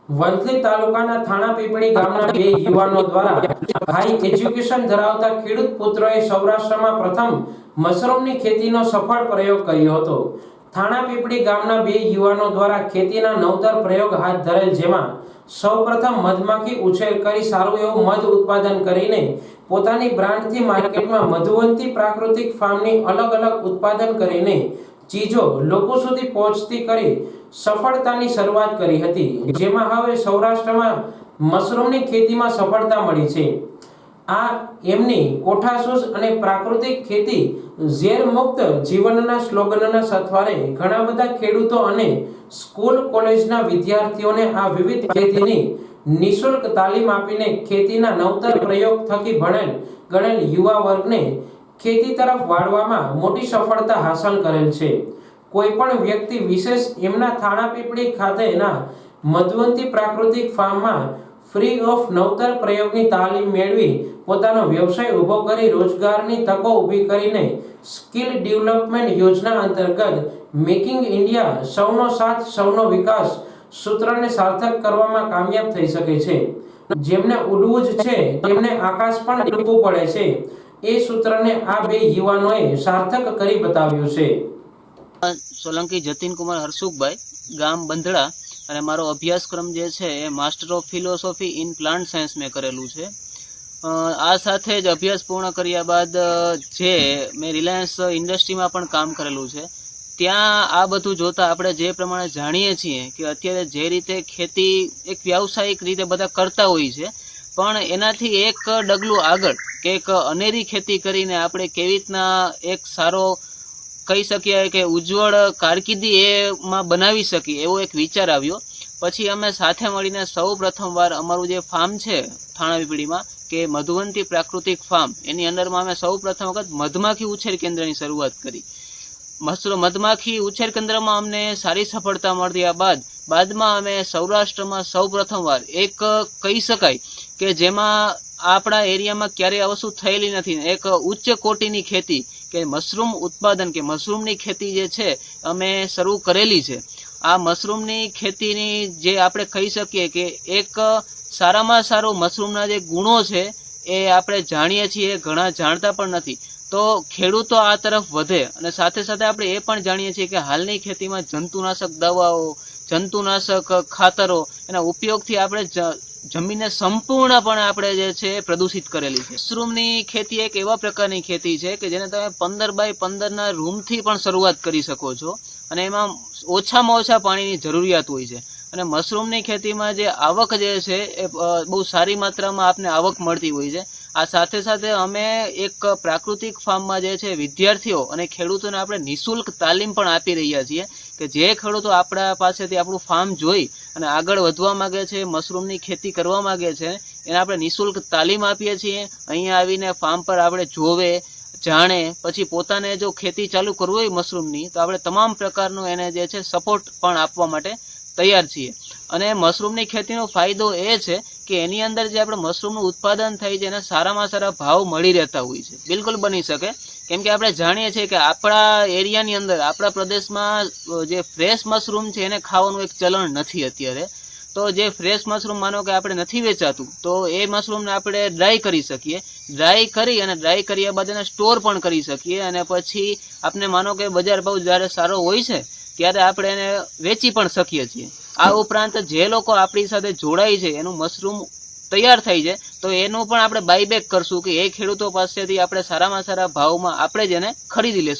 વંથલી તાલુકાના થાણાપીપળી ગામના બે યુવાનો દ્વારા હાઈ એજ્યુકેશન ધરાવતા ખેડૂત પુત્રોએ સૌરાષ્ટ્રમાં પ્રથમ મશરૂમની ખેતીનો સફળ પ્રયોગ કર્યો હતો. થાણાપીપળી ગામના બે યુવાનો દ્વારા ખેતીના નવતર પ્રયોગ હાથ ધરેલ, જેમાં સૌપ્રથમ મધમાખી ઉછેર કરી સારું એવું મધ ઉત્પાદન કરીને પોતાની બ્રાન્ડથી માર્કેટમાં મધુવંતી પ્રાકૃતિક ફાર્મની અલગ અલગ ઉત્પાદન કરીને ચીજો લોકો સુધી પહોંચતી કરી સફળતાની શરૂઆત કરી હતી, જેમાં હવે સૌરાષ્ટ્રમાં મશરૂમની ખેતીમાં સફળતા મળી છે. આ એમની કોઠાસૂઝ અને પ્રાકૃતિક ખેતી ઝેર મુક્ત જીવનના સ્લોગનના સથવારે ઘણા બધા ખેડૂતો અને સ્કૂલ કોલેજના વિદ્યાર્થીઓને આ વિવિધ ખેતીની નિઃશુલ્ક તાલીમ આપીને ખેતીના નવતર પ્રયોગ થકી ગણેલ યુવા વર્ગને ખેતી તરફ વાળવામાં મોટી સફળતા હાંસલ કરેલ છે. કોઈ પણ વ્યક્તિ વિશેષ એમના થાણાપીપળી ખાતેના મધુવંતી પ્રાકૃતિક ફાર્મમાં ફ્રી ઓફ નવતર પ્રયોગની તાલીમ મેળવી પોતાનો વ્યવસાય ઊભો કરી રોજગારની તકો ઊભી કરીને સ્કિલ ડેવલપમેન્ટ યોજના અંતર્ગત મેકિંગ ઇન્ડિયા સૌનો સાથ સૌનો વિકાસ સૂત્રને સાર્થક કરવામાં કામયાબ થઈ શકે છે. જેમને ઉડવું જ છે તેમને આકાશ પણ ડૂબવું પડે છે. એ સૂત્રને આ બે યુવાનોએ સાર્થક કરી બતાવ્યું છે. સોલંકી જતીન કુમાર હરસુખભાઈ, ગામ બંધડા, અને મારો અભ્યાસક્રમ જે છે એ master of philosophy in plant science મેં કરેલું છે. આ સાથે જ અભ્યાસ પૂર્ણ કર્યા બાદ જે મેં રિલાયન્સ ઇન્ડસ્ટ્રીમાં પણ કામ કરેલું છે. ત્યાં આ બધું જોતા આપણે જે પ્રમાણે જાણીએ છીએ કે અત્યારે જે રીતે ખેતી એક વ્યાવસાયિક રીતે બધા કરતા હોય છે, પણ એનાથી એક ડગલું આગળ કે એક અનેરી ખેતી કરીને આપણે કેવી રીતના એક સારો કહી શકીએ કે ઉજ્જવળ કારકિર્દી એમાં બનાવી શકીએ એવો એક વિચાર આવ્યો. પછી અમે સાથે મળીને સૌ પ્રથમવાર અમારું જે ફાર્મ છે થાણાપીપળીમાં કે મધુવંતી પ્રાકૃતિક ફાર્મ, એની અંદરમાં અમે સૌ પ્રથમ વખત મધમાખી ઉછેર કેન્દ્રની શરૂઆત કરી. મધમાખી ઉછેર કેન્દ્રમાં અમને સારી સફળતા મળ્યા બાદમાં અમે સૌરાષ્ટ્રમાં સૌ પ્રથમવાર એક કહી શકાય કે જેમાં આપણા એરિયામાં ક્યારેય આ વસ્તુ થયેલી નથી, એક ઉચ્ચ કોટીની ખેતી કે મશરૂમ ઉત્પાદન કે મશરૂમની ખેતી જે છે અમે શરૂ કરેલી છે. આ મશરૂમની ખેતીની જે આપણે કહી શકીએ કે એક સારામાં સારું મશરૂમના જે ગુણો છે એ આપણે જાણીએ છીએ, ઘણા જાણતા પણ નથી. તો ખેડૂતો આ તરફ વધે, અને સાથે સાથે આપણે એ પણ જાણીએ છીએ કે હાલની ખેતીમાં જંતુનાશક દવાઓ, જંતુનાશક ખાતરો, એના ઉપયોગથી આપણે જમીનને સંપૂર્ણપણે આપણે જે છે પ્રદૂષિત કરેલી છે. મશરૂમની ખેતી એક એવા પ્રકારની ખેતી છે કે જેને તમે 15 બાય 15 રૂમથી પણ શરૂઆત કરી શકો છો, અને એમાં ઓછામાં ઓછા પાણીની જરૂરિયાત હોય છે. અને મશરૂમની ખેતીમાં જે આવક જે છે એ બહુ સારી માત્રામાં આપને આવક મળતી હોય છે. આ સાથે સાથે અમે એક પ્રાકૃતિક ફાર્મમાં જે છે વિદ્યાર્થીઓ અને ખેડૂતોને આપણે નિઃશુલ્ક તાલીમ પણ આપી રહ્યા છીએ કે જે ખેડૂતો આપણા પાસેથી આપણું ફાર્મ જોઈ અને આગળ વધવા માંગે છે, મશરૂમની ખેતી કરવા માંગે છે, એને આપણે નિઃશુલ્ક તાલીમ આપીએ છીએ. અહીંયા આવીને ફાર્મ પર આપણે જોવે, જાણે, પછી પોતાને જો ખેતી ચાલુ કરવું હોય મશરૂમની તો આપણે તમામ પ્રકારનું એને જે છે સપોર્ટ પણ આપવા માટે તૈયાર છીએ. અને મશરૂમની ખેતીનો ફાયદો એ છે કે એની અંદર જે આપણે મશરૂમનું ઉત્પાદન થાય છે એને સારામાં સારા ભાવ મળી રહેતા હોય છે. બિલકુલ બની શકે, કેમ કે આપણે જાણીએ છીએ કે આપણા એરિયાની અંદર, આપણા પ્રદેશમાં જે ફ્રેશ મશરૂમ છે એને ખાવાનું એક ચલણ નથી અત્યારે. તો જે ફ્રેશ મશરૂમ માનો કે આપણે નથી વેચાતું, તો એ મશરૂમને આપણે ડ્રાય કરી શકીએ. ડ્રાય કર્યા બાદ એને સ્ટોર પણ કરી શકીએ, અને પછી આપણે માનો કે બજાર ભાવ જ્યારે સારો હોય છે ત્યારે આપણે એને વેચી પણ શકીએ છીએ. આ ઉપરાંત જે લોકો આપણી સાથે જોડાય છે, એનું મશરૂમ તૈયાર થાય છે, તો એનું પણ આપણે બાયબેક કરશું કે એ ખેડૂતો પાસેથી આપણે સારામાં સારા ભાવમાં આપણે જ એને ખરીદી લેશું.